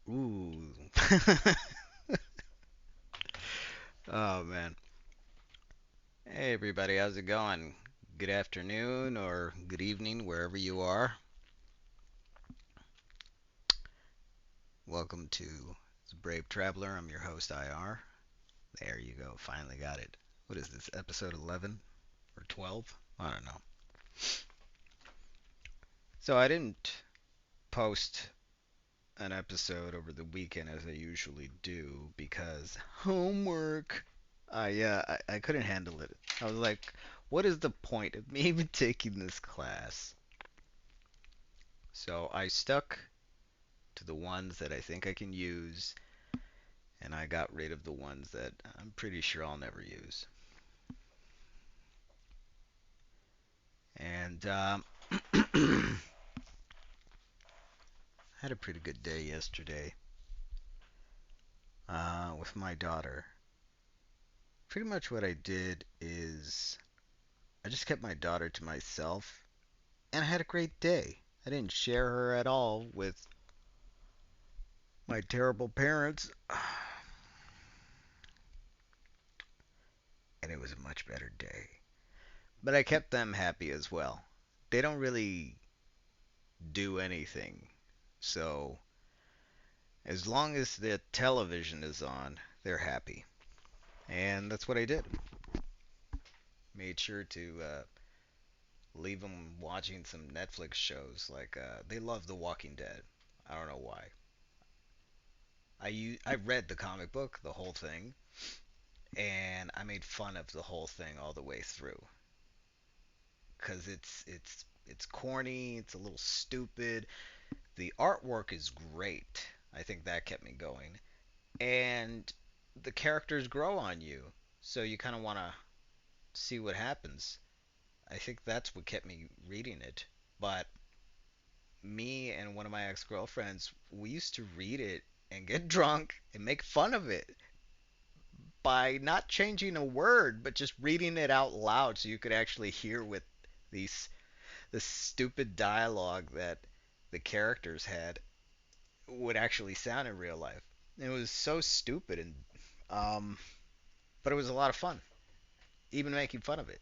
Ooh. Oh man. Hey everybody, how's it going? Good afternoon or good evening, wherever you are. Welcome to Brave Traveler. I'm your host, IR. There you go, finally got it. What is this, episode 11 or 12? I don't know. So I didn't post an episode over the weekend as I usually do because homework. I couldn't handle it. I was like, what is the point of me even taking this class? So I stuck to the ones that I think I can use, and I got rid of the ones that I'm pretty sure I'll never use. And had a pretty good day yesterday with my daughter. Pretty much what I did is I just kept my daughter to myself, and I had a great day. I didn't share her at all with my terrible parents, and it was a much better day. But I kept them happy as well. They don't really do anything. So as long as the television is on, they're happy. And that's what I did. Made sure to leave them watching some Netflix shows. Like they love The Walking Dead. I don't know why. I read the comic book, the whole thing, and I made fun of the whole thing all the way through because it's corny. It's a little stupid. The artwork is great. I think that kept me going. And the characters grow on you, so you kind of want to see what happens. I think that's what kept me reading it. But me and one of my ex-girlfriends, we used to read it and get drunk and make fun of it by not changing a word, but just reading it out loud so you could actually hear what these the stupid dialogue that the characters had would actually sound in real life. It was so stupid and um but it was a lot of fun, even making fun of it.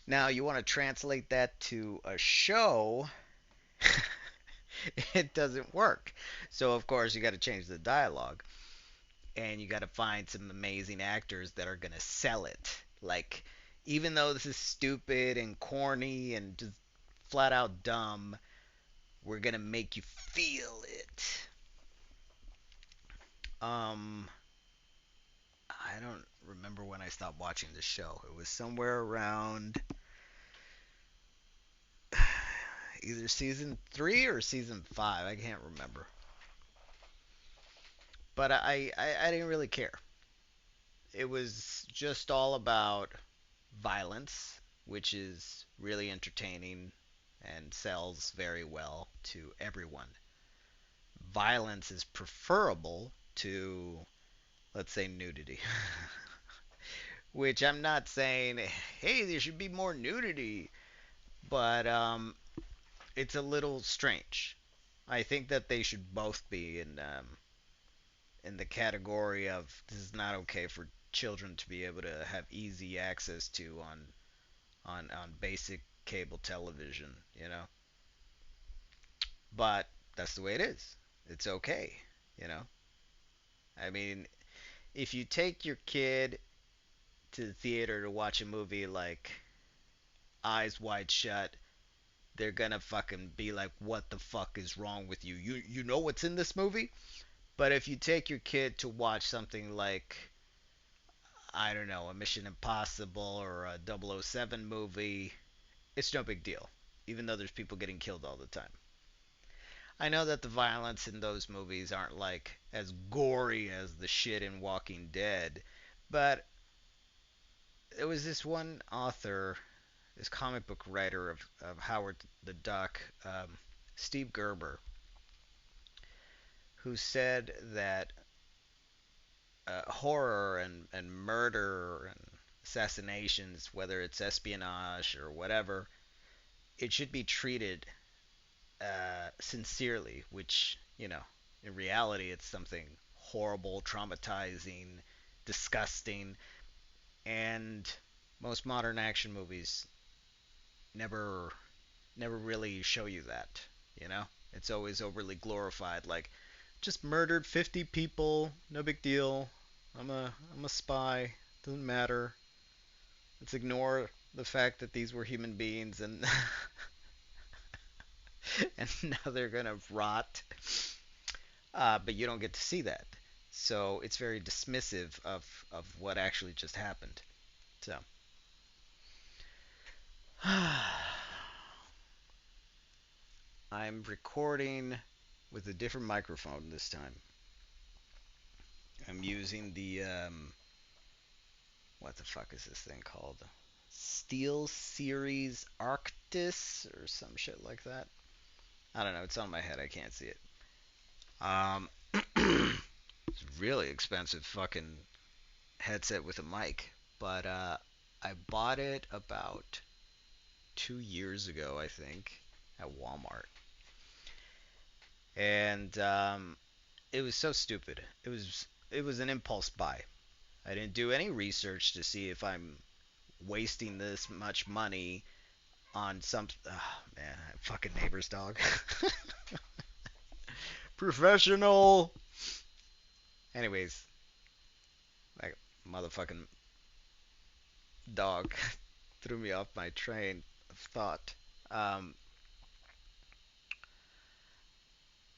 Now, you want to translate that to a show, it doesn't work. So, of course, you got to change the dialogue and you got to find some amazing actors that are going to sell it. Like, even though this is stupid and corny and just flat out dumb, we're going to make you feel it. Um, I don't remember when I stopped watching the show. It was somewhere around either season 3 or season 5. I can't remember. But I didn't really care. It was just all about violence, which is really entertaining and sells very well to everyone. Violence is preferable to, let's say, nudity. Which I'm not saying, hey, there should be more nudity, but it's a little strange. I think that they should both be in the category of this is not okay for children to be able to have easy access to on basic cable television, you know. But that's the way it is. It's okay, you know. I mean, if you take your kid to the theater to watch a movie like Eyes Wide Shut, they're gonna fucking be like, "What the fuck is wrong with you? You know what's in this movie?" But if you take your kid to watch something like I don't know, a Mission Impossible or a 007 movie, it's no big deal, even though there's people getting killed all the time. I know that the violence in those movies aren't like as gory as the shit in Walking Dead, but there was this one author, this comic book writer of Howard the Duck, Steve Gerber, who said that horror and murder and assassinations, whether it's espionage or whatever, it should be treated sincerely, which, you know, In reality, it's something horrible, traumatizing, disgusting, and most modern action movies never never really show you that, you know? It's always overly glorified like just murdered 50 people, no big deal. I'm a spy. Doesn't matter. Let's ignore the fact that these were human beings and and now they're going to rot. But you don't get to see that. So it's very dismissive of what actually just happened. So I'm recording with a different microphone this time. I'm using the what the fuck is this thing called? Steel Series Arctis or some shit like that. I don't know. It's on my head. I can't see it. Um, it's really expensive fucking headset with a mic, but I bought it about 2 years ago, I think, at Walmart, and it was so stupid. It was an impulse buy. I didn't do any research to see if I'm wasting this much money on some. Oh, man, fucking neighbor's dog. Professional. Anyways, like motherfucking dog threw me off my train of thought. Um,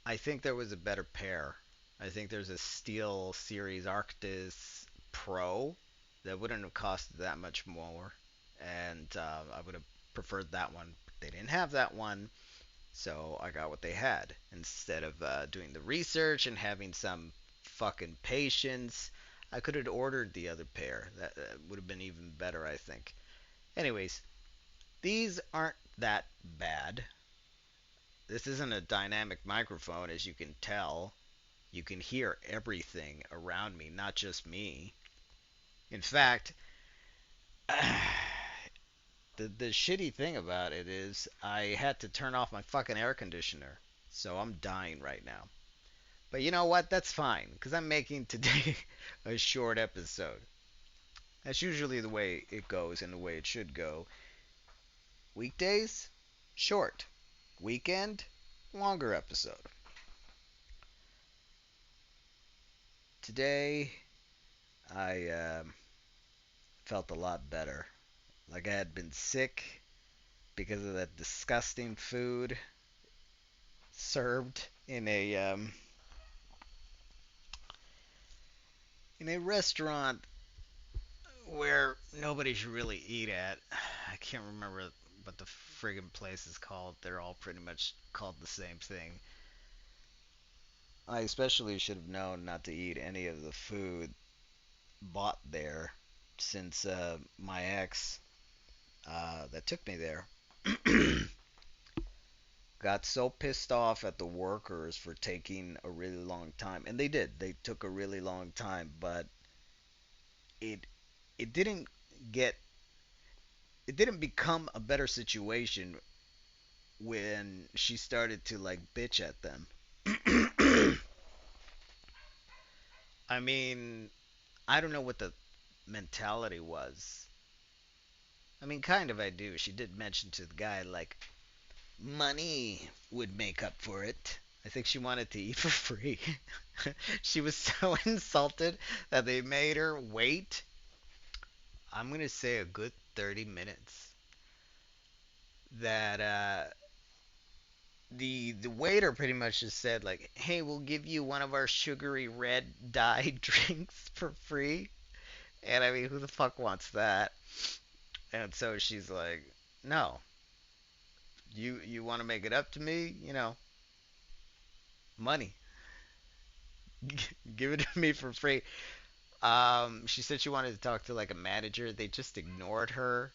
I think there was a better pair. I think there's a Steel Series Arctis Pro that wouldn't have cost that much more, and I would have preferred that one. They didn't have that one, so I got what they had. Instead of doing the research and having some fucking patience, I could have ordered the other pair. That would have been even better, I think. Anyways, these aren't that bad. This isn't a dynamic microphone, as you can tell. You can hear everything around me, not just me. In fact, the shitty thing about it is I had to turn off my fucking air conditioner. So I'm dying right now. But you know what? That's fine, because I'm making today a short episode. That's usually the way it goes and the way it should go. Weekdays, short. Weekend, longer episode. Today, I felt a lot better. Like I had been sick because of that disgusting food served in a restaurant where nobody should really eat at. I can't remember what the friggin' place is called. They're all pretty much called the same thing. I especially should have known not to eat any of the food bought there since my ex that took me there got so pissed off at the workers for taking a really long time. And they did. They took a really long time, but it it didn't get it didn't become a better situation when she started to like bitch at them. I mean, I don't know what the mentality was. I mean, kind of I do. She did mention to the guy like money would make up for it. I think she wanted to eat for free. She was so insulted that they made her wait. I'm gonna say a good 30 minutes. That the waiter pretty much just said like, "Hey, we'll give you one of our sugary red dye drinks for free." And I mean, who the fuck wants that? And so she's like, "No, you want to make it up to me? Money, give it to me for free." She said she wanted to talk to like a manager. They just ignored her.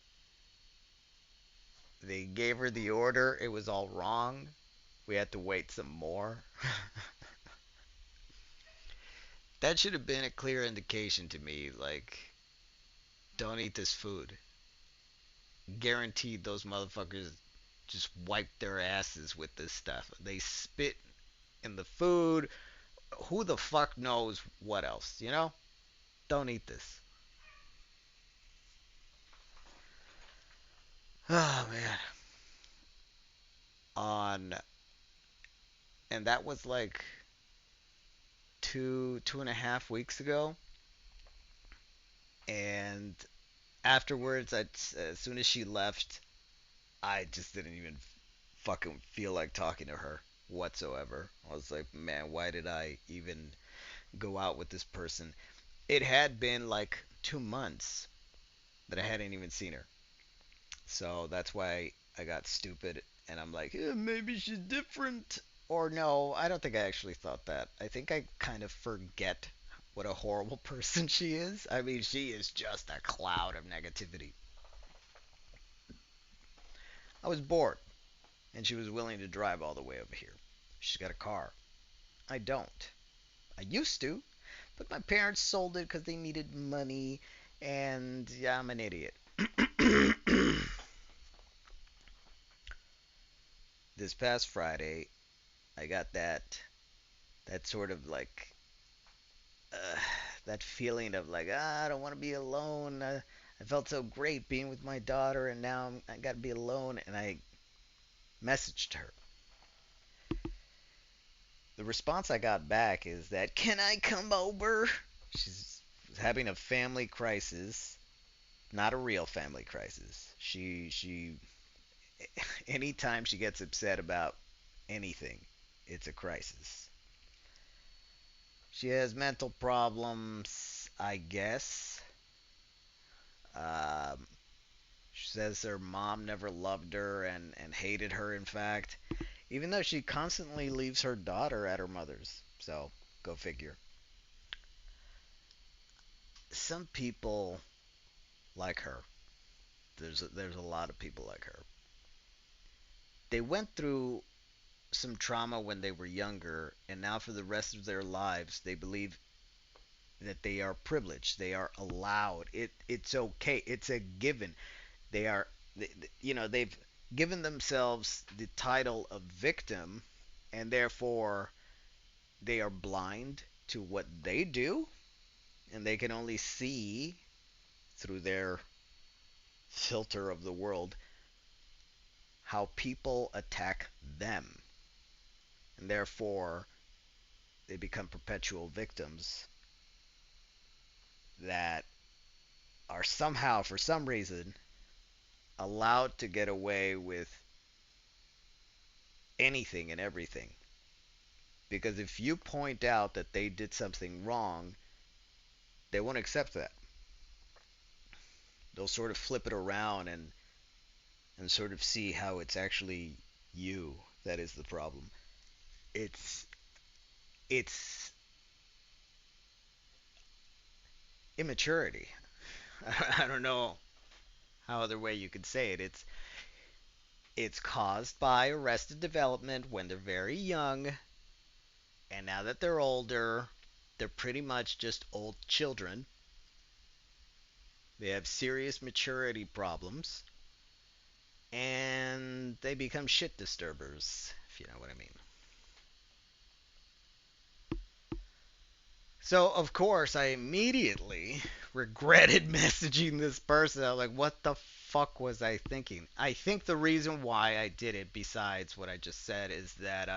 They gave her the order. It was all wrong. We had to wait some more. That should have been a clear indication to me, like, don't eat this food. Guaranteed those motherfuckers just wipe their asses with this stuff. They spit in the food. who the fuck knows what else, you know? Don't eat this. Oh man. On and that was like 2.5 weeks ago. And afterwards, as soon as she left, I just didn't even fucking feel like talking to her whatsoever. I was like, man, why did I even go out with this person? It had been like 2 months that I hadn't even seen her. So that's why I got stupid and I'm like, maybe she's different. Or no, I don't think I actually thought that. I think I kind of forget what a horrible person she is. I mean, she is just a cloud of negativity. I was bored, and she was willing to drive all the way over here. She's got a car. I don't. I used to, but my parents sold it because they needed money, and yeah, I'm an idiot. This past Friday, I got that sort of like uh, that feeling of like I don't want to be alone. I felt so great being with my daughter, and now I got to be alone. And I messaged her. The response I got back is that can I come over? She's having a family crisis, not a real family crisis. She anytime she gets upset about anything, it's a crisis. She has mental problems, I guess. Um, she says her mom never loved her and hated her, in fact, even though she constantly leaves her daughter at her mother's. So, go figure. Some people like her. There's a lot of people like her. They went through some trauma when they were younger, and now for the rest of their lives, they believe that they are privileged. They are allowed. It's okay. It's a given. They are, they've given themselves the title of victim, and therefore they are blind to what they do, and they can only see through their filter of the world how people attack them, and therefore they become perpetual victims that are somehow, for some reason, allowed to get away with anything and everything. Because if you point out that they did something wrong, they won't accept that. They'll sort of flip it around and sort of see how it's actually you that is the problem. It's it's immaturity. I don't know how other way you could say it. It's caused by arrested development when they're very young, and now that they're older, they're pretty much just old children. They have serious maturity problems, and they become shit disturbers, if you know what I mean. So, of course, I immediately regretted messaging this person. I was like, what the fuck was I thinking? I think the reason why I did it, besides what I just said, is that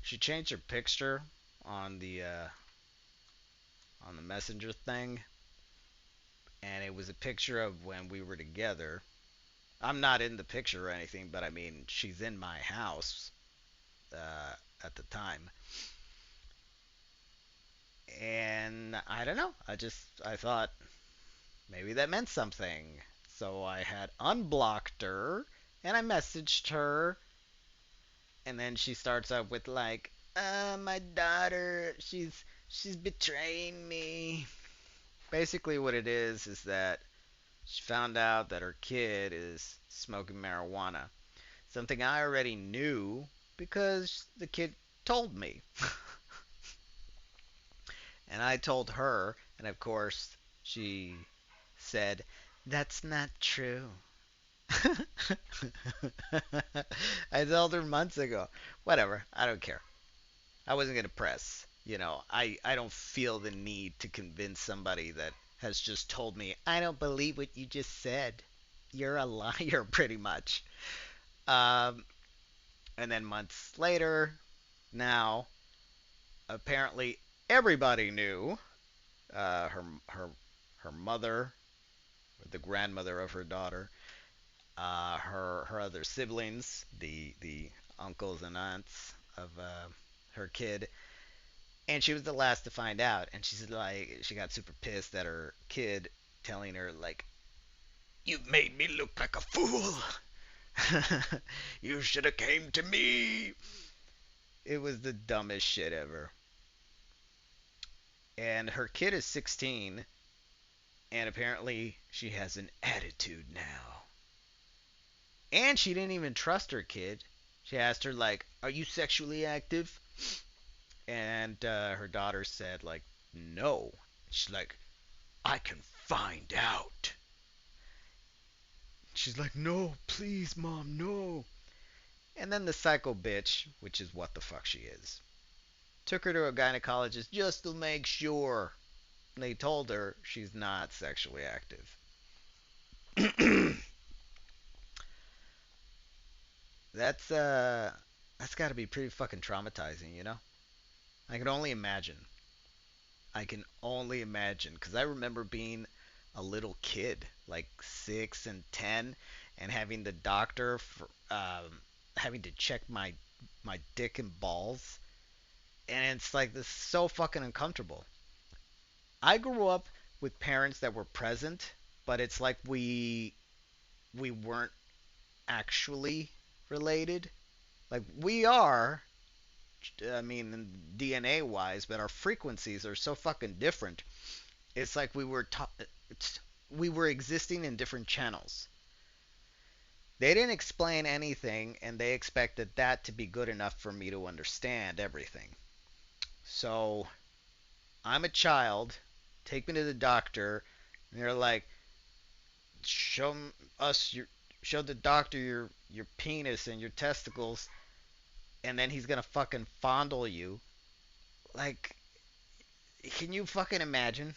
she changed her picture on the messenger thing, and it was a picture of when we were together. I'm not in the picture or anything, but I mean, she's in my house at the time, and I don't know. I thought maybe that meant something, so I had unblocked her, and I messaged her, and then she starts up with like, my daughter, she's betraying me. Basically, what it is that she found out that her kid is smoking marijuana. Something I already knew because the kid told me. And I told her, and of course, she said, that's not true. I told her months ago. Whatever, I don't care. I wasn't gonna press. I don't feel the need to convince somebody that has just told me I don't believe what you just said. You're a liar, pretty much. Um, and then months later, now apparently everybody knew. Her mother, the grandmother of her daughter, her other siblings, the uncles and aunts of her kid, and she was the last to find out. And she's like, she got super pissed at her kid, telling her like, "You've made me look like a fool. You should have came to me." It was the dumbest shit ever. And her kid is 16, and apparently she has an attitude now. And she didn't even trust her kid. She asked her like, "Are you sexually active?" And her daughter said like, "No." She's like, "I can find out." She's like, "No, please, mom, no." And then the psycho bitch, which is what the fuck she is, took her to a gynecologist just to make sure. And they told her she's not sexually active. that's uh that's got to be pretty fucking traumatizing, you know? I can only imagine. I can only imagine because I remember being a little kid, like 6 and 10, and having the doctor having to check my dick and balls, and it's like this is so fucking uncomfortable. I grew up with parents that were present, but it's like we weren't actually related. Like we are, I mean, DNA wise, but our frequencies are so fucking different. It's like we were existing in different channels. They didn't explain anything, and they expected that to be good enough for me to understand everything. So I'm a child. Take me to the doctor, and they're like, show us your, show the doctor your penis and your testicles, and then he's gonna fucking fondle you. Like, can you fucking imagine?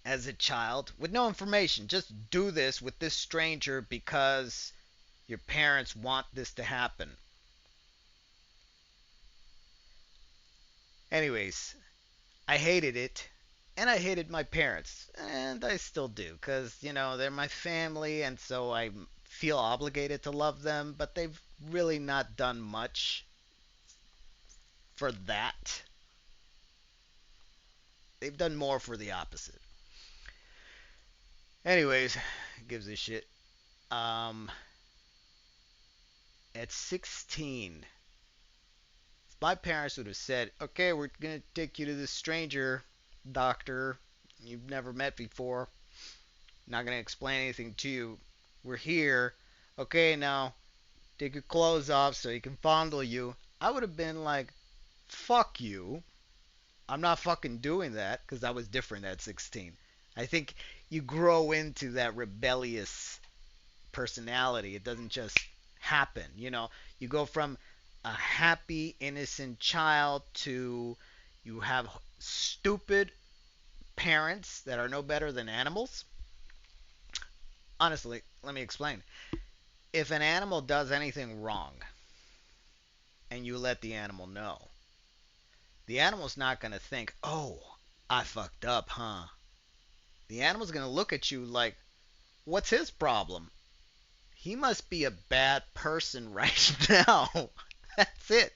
As a child with no information, just do this with this stranger because your parents want this to happen. Anyways, I hated it. And I hated my parents. And I still do. Because, they're my family. And so I feel obligated to love them. But they've really not done much for that. They've done more for the opposite. Anyways, gives a shit. Um, at 16, my parents would have said, "Okay, we're gonna take you to this stranger doctor you've never met before. Not gonna explain anything to you. We're here. Okay, now take your clothes off so he can fondle you." I would have been like, "Fuck you. I'm not fucking doing that," because I was different at 16. I think you grow into that rebellious personality. It doesn't just happen. You go from a happy, innocent child to you have stupid parents that are no better than animals. Honestly, let me explain. If an animal does anything wrong and you let the animal know, the animal's not going to think, "Oh, I fucked up, huh?" The animal's going to look at you like, "What's his problem? He must be a bad person right now." That's it.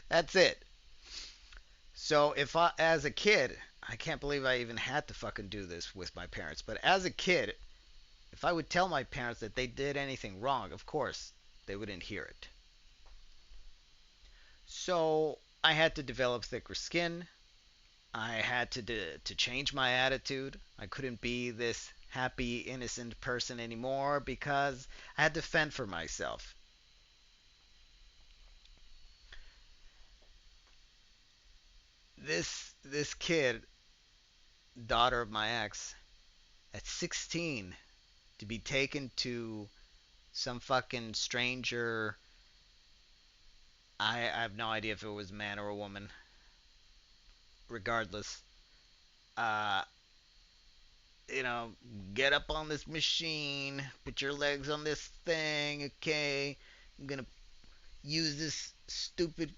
That's it. So if I, as a kid, I can't believe I even had to fucking do this with my parents, but as a kid, if I would tell my parents that they did anything wrong, of course, they wouldn't hear it. So I had to develop thicker skin. I had to change my attitude. I couldn't be this happy, innocent person anymore because I had to fend for myself. This kid, daughter of my ex, at 16, to be taken to some fucking stranger I have no idea if it was a man or a woman. Regardless, uh, you know, get up on this machine, put your legs on this thing, okay? I'm gonna use this stupid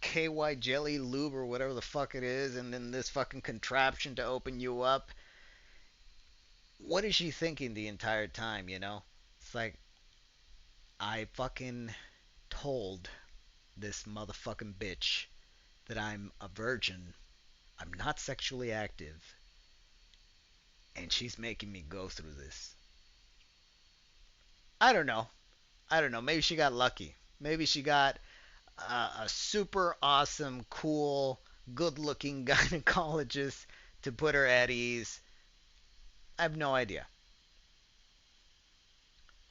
KY jelly lube or whatever the fuck it is, and then this fucking contraption to open you up. What is she thinking the entire time, you know? It's like, I fucking told this motherfucking bitch that I'm a virgin, I'm not sexually active, and she's making me go through this. I don't know. I don't know. Maybe she got lucky. Maybe she got a super awesome, cool, good looking gynecologist to put her at ease. I have no idea.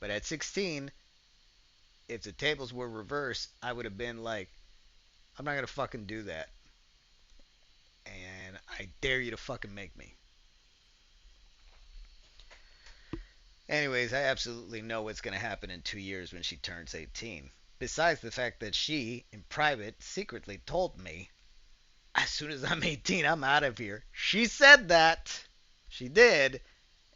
But at 16, if the tables were reversed, I would have been like, I'm not going to fucking do that. And I dare you to fucking make me. Anyways, I absolutely know what's going to happen in 2 years when she turns 18. Besides the fact that she, in private, secretly told me, as soon as I'm 18, I'm out of here. She said that. She did.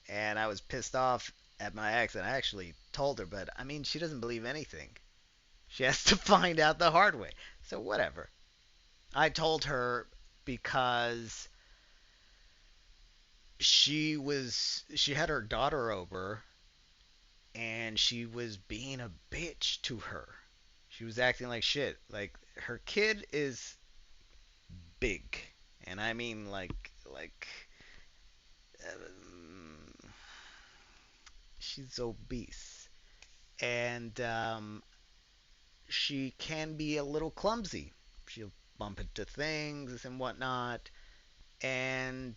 And I was pissed off at my ex, and I actually told her, but I mean, she doesn't believe anything. She has to find out the hard way. So, whatever. I told her because she had her daughter over and she was being a bitch to her. She was acting like shit. Like her kid is big, and I mean like she's obese, and she can be a little clumsy. She'll bump into things and whatnot, and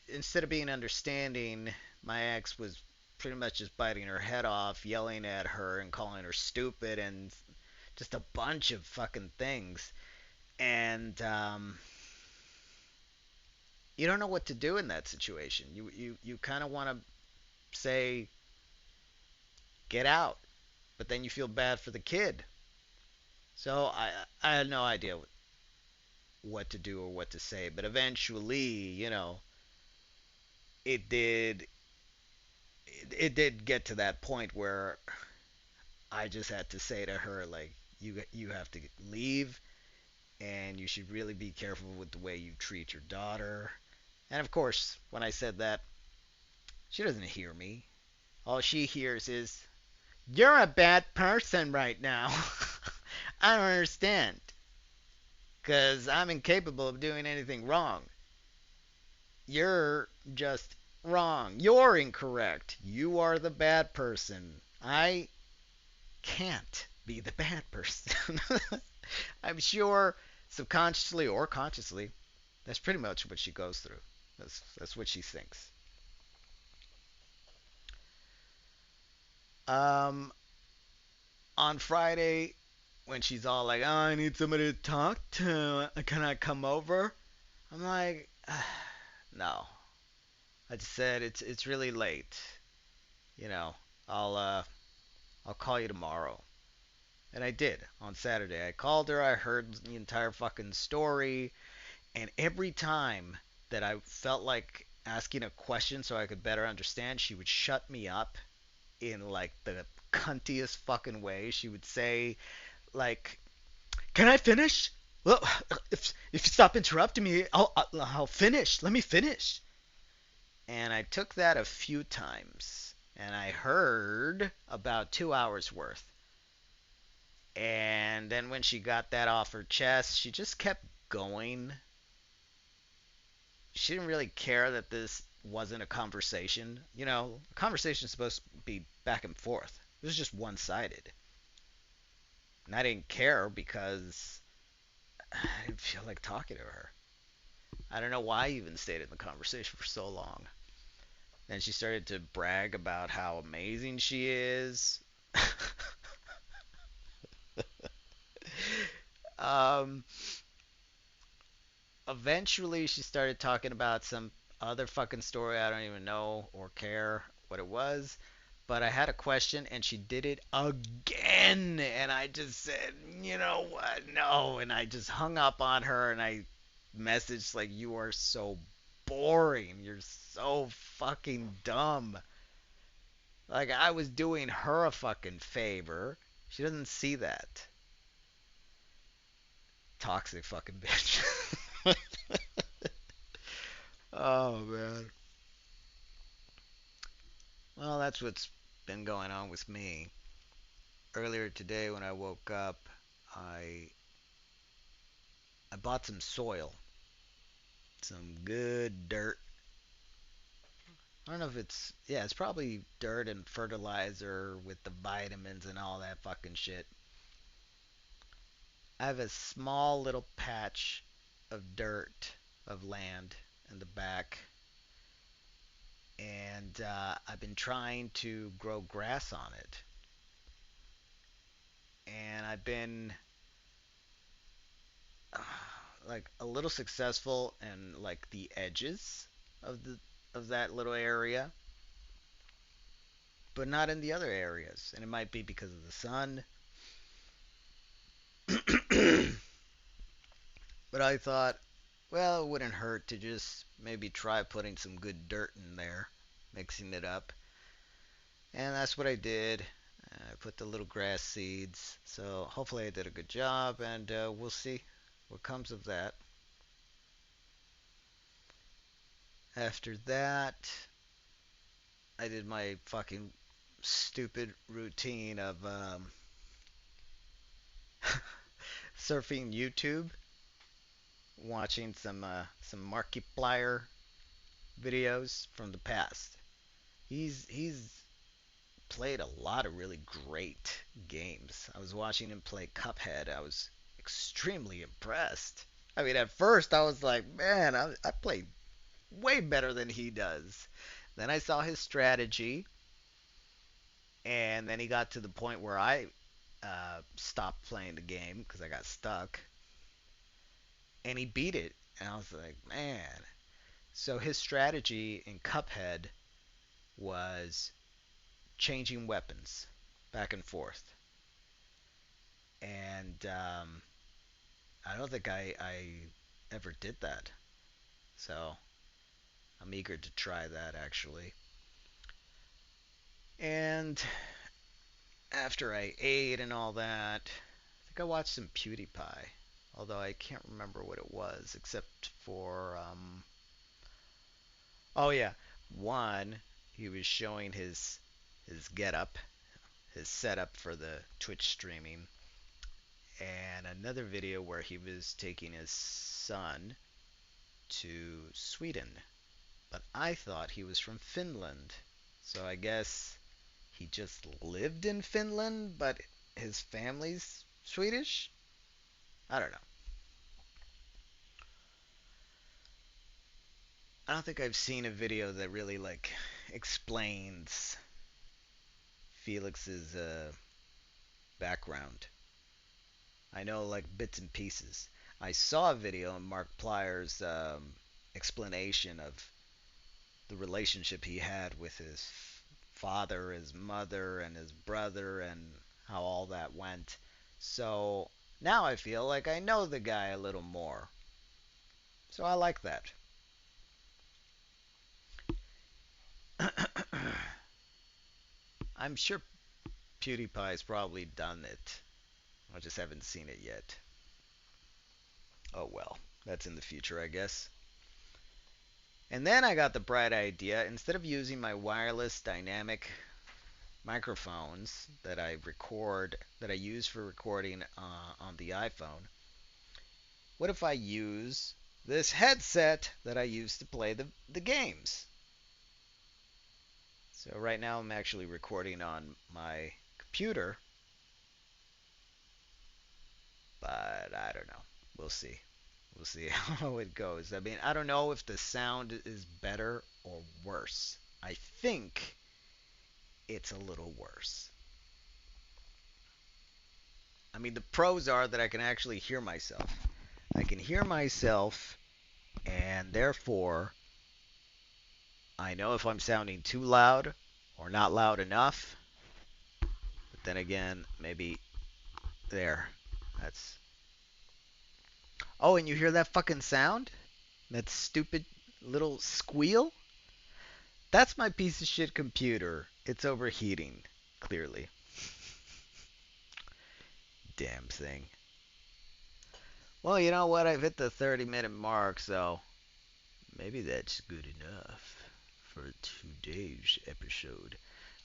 instead of being understanding, my ex was pretty much just biting her head off, yelling at her and calling her stupid and just a bunch of fucking things. And you don't know what to do in that situation. You kind of want to say get out, but then you feel bad for the kid. So I had no idea what to do or what to say, but eventually, it did it did get to that point where I just had to say to her like you have to leave and you should really be careful with the way you treat your daughter. And of course, when I said that, she doesn't hear me. All she hears is, "You're a bad person right now." I don't understand because I'm incapable of doing anything wrong. You're just wrong. You're incorrect. You are the bad person. I can't be the bad person. I'm sure subconsciously or consciously, that's pretty much what she goes through. That's what she thinks. Um, on Friday, when she's all like, "Oh, I need somebody to talk to. Can I come over?" I'm like, "No." I just said it's really late. You know, I'll uh I'll call you tomorrow. And I did on Saturday. I called her. I heard the entire fucking story. And every time that I felt like asking a question so I could better understand, she would shut me up in like the cuntiest fucking way. She would say like, "Can I finish? Well, if you stop interrupting me, I'll finish. Let me finish." And I took that a few times, and I heard about 2 hours worth. And then when she got that off her chest, she just kept going. She didn't really care that this wasn't a conversation. A conversation is supposed to be back and forth. It was just one sided. And I didn't care because I didn't feel like talking to her. I don't know why I even stayed in the conversation for so long. Then she started to brag about how amazing she is. um, Eventually, she started talking about some other fucking story I don't even know or care what it was. but I had a question and she did it again. And I just said, you know what? No. And I just hung up on her and I messaged, like, you are so boring. You're so fucking dumb. Like, I was doing her a fucking favor. She doesn't see that. Toxic fucking bitch. Oh, man. Well, that's what's been going on with me. Earlier today when I woke up, I I bought some soil, some good dirt. I don't know if it's, yeah, it's probably dirt and fertilizer with the vitamins and all that fucking shit. I have a small little patch of dirt, of land in the back, and I've been trying to grow grass on it. And I've been uh, like a little successful in like the edges of that little area, but not in the other areas. And it might be because of the sun. But I thought, well, it wouldn't hurt to just maybe try putting some good dirt in there, mixing it up. And that's what I did. I put the little grass seeds. So hopefully I did a good job, and we'll see what comes of that. After that, I did my fucking stupid routine of surfing YouTube, watching some Markiplier videos from the past. He's played a lot of really great games. I was watching him play Cuphead. I was extremely impressed. I mean, at first I was like, man, I played way better than he does. Then I saw his strategy, and then he got to the point where I stopped playing the game because I got stuck, and he beat it. And I was like, man. So his strategy in Cuphead was changing weapons back and forth. And I don't think I ever did that. So I'm eager to try that actually. And after I ate and all that, I think I watched some PewDiePie. Although I can't remember what it was, except for oh yeah, one, he was showing his getup, his setup for the Twitch streaming, and another video where he was taking his son to Sweden. But I thought he was from Finland. So I guess he just lived in Finland, but his family's Swedish? I don't know. I don't think I've seen a video that really like explains Felix's background. I know like bits and pieces. I saw a video on Mark Plyer's explanation of the relationship he had with his father, his mother, and his brother, and how all that went. So now I feel like I know the guy a little more. So I like that. I'm sure PewDiePie's probably done it. I just haven't seen it yet. Oh well, that's in the future, I guess. And then I got the bright idea, instead of using my wireless dynamic microphones that I use for recording on the iPhone, what if I use this headset that I use to play the games? So right now I'm actually recording on my computer, but I don't know. We'll see. We'll see how it goes. I mean, I don't know if the sound is better or worse. I think it's a little worse. I mean, the pros are that I can actually hear myself. I can hear myself, and therefore, I know if I'm sounding too loud or not loud enough. But then again, maybe there. That's. Oh, and you hear that fucking sound? That stupid little squeal? That's my piece of shit computer. It's overheating, clearly. Damn thing. Well, you know what? I've hit the 30-minute mark, so maybe that's good enough for today's episode.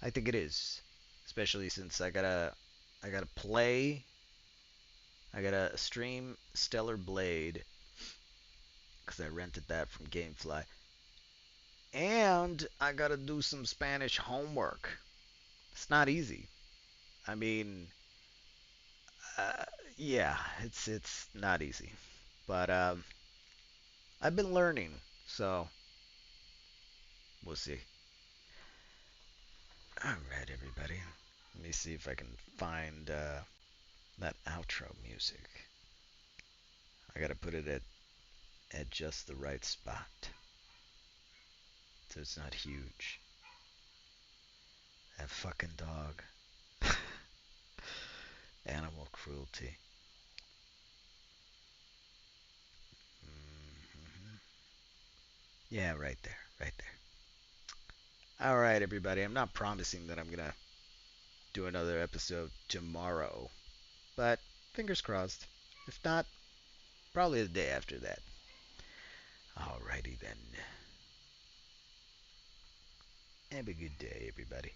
I think it is, especially since I gotta play, I gotta stream Stellar Blade because I rented that from GameFly, and I gotta do some Spanish homework. It's not easy. I mean, uh, yeah, it's not easy, but I've been learning, so we'll see. All right, everybody. Let me see if I can find that outro music. I gotta put it at just the right spot so it's not huge. That fucking dog. Animal cruelty. Hmm. Yeah, right there, right there. All right, everybody. I'm not promising that I'm gonna do another episode tomorrow, but fingers crossed. If not, probably the day after that. Alrighty then. Have a good day, everybody.